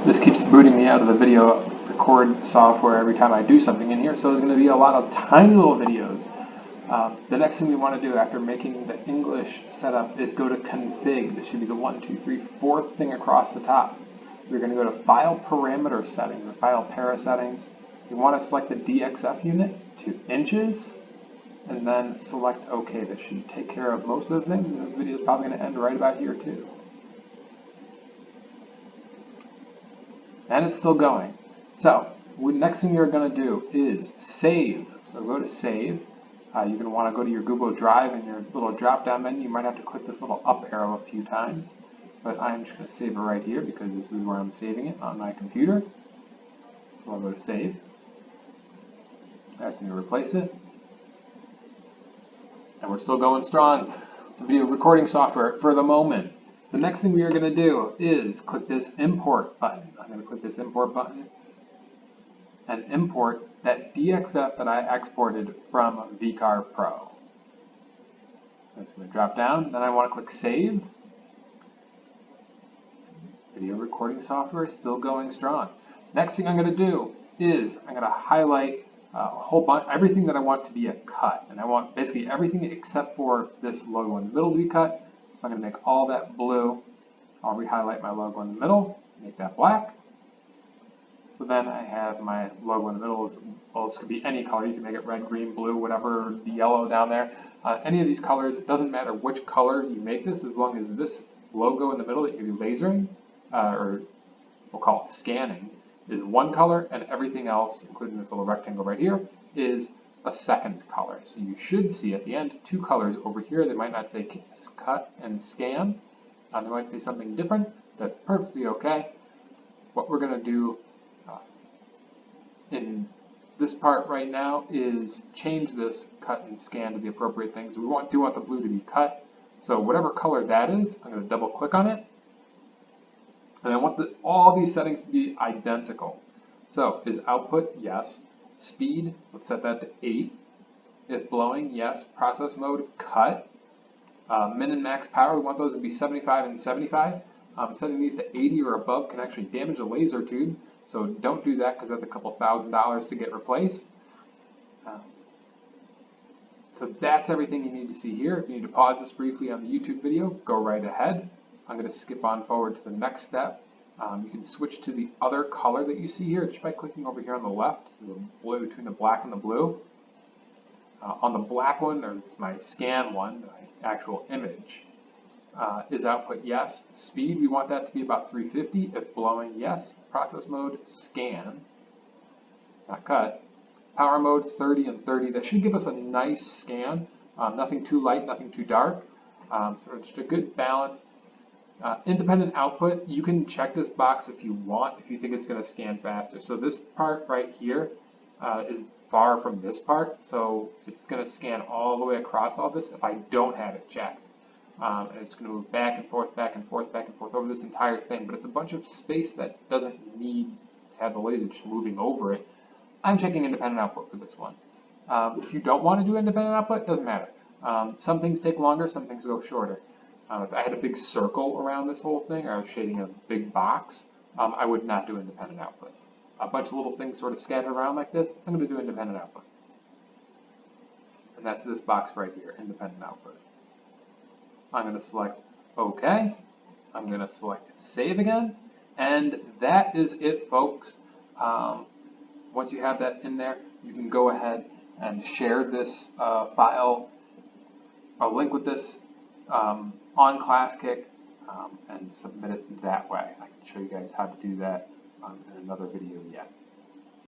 This keeps booting me out of the video record software every time I do something in here, so there's going to be a lot of tiny little videos. The next thing we want to do after making the English setup is go to config. This should be the 1, 2, 3, 4th thing across the top. We're going to go to file parameter settings or file para settings. You want to select the DXF unit to inches and then select OK. This should take care of most of the things, and this video is probably going to end right about here too. And it's still going. So, the next thing you're going to do is save. So go to save. You're going to want to go to your Google Drive and your little drop-down menu. You might have to click this little up arrow a few times. But I'm just going to save it right here because this is where I'm saving it on my computer. So I'll go to save. Ask me to replace it. And we're still going strong. The video recording software for the moment. The next thing we are going to do is click this import button. I'm going to click this import button and import that DXF that I exported from VCar Pro. That's going to drop down. Then I want to click save. Video recording software is still going strong. Next thing I'm going to do is I'm going to highlight a whole bunch, everything that I want to be a cut. And I want basically everything except for this logo in the middle to be cut. So I'm going to make all that blue. I'll re-highlight my logo in the middle, make that black. So then I have my logo in the middle. Well, this could be any color. You can make it red, green, blue, whatever, the yellow down there. Any of these colors, it doesn't matter which color you make this, as long as this logo in the middle that you're lasering, or we'll call it scanning, is one color, and everything else, including this little rectangle right here, is a second color. So you should see at the end two colors over here. They might not say cut and scan. They might say something different. That's perfectly okay. What we're going to do in this part right now is change this cut and scan to the appropriate things. We do want the blue to be cut. So whatever color that is, I'm going to double click on it. And I want all these settings to be identical. So is output? Yes. Speed, let's set that to 8. If blowing, yes. Process mode, cut. Min and max power, we want those to be 75 and 75. Setting these to 80 or above can actually damage a laser tube, so don't do that because that's a couple $1,000s to get replaced. So that's everything you need to see here. If you need to pause this briefly on the YouTube video, go right ahead. I'm going to skip on forward to the next step. You can switch to the other color that you see here just by clicking over here on the left, the blue between the black and the blue. On the black one, or it's my scan one, my actual image, is output yes. Speed, we want that to be about 350. If blowing, yes. Process mode, scan, not cut. Power mode, 30 and 30. That should give us a nice scan. Nothing too light, nothing too dark. So just a good balance. Independent output, you can check this box if you want, if you think it's going to scan faster. So this part right here is far from this part, so it's going to scan all the way across all this if I don't have it checked. And it's going to move back and forth, back and forth, back and forth over this entire thing, but it's a bunch of space that doesn't need to have the laser just moving over it. I'm checking independent output for this one. If you don't want to do independent output, it doesn't matter. Some things take longer, some things go shorter. If I had a big circle around this whole thing, or I was shading a big box, I would not do independent output. A bunch of little things sort of scattered around like this, I'm going to do independent output. And that's this box right here, independent output. I'm going to select OK. I'm going to select Save again. And that is it, folks. Once you have that in there, you can go ahead and share this file, a link with this on ClassKick, and submit it that way. I can show you guys how to do that in another video yet.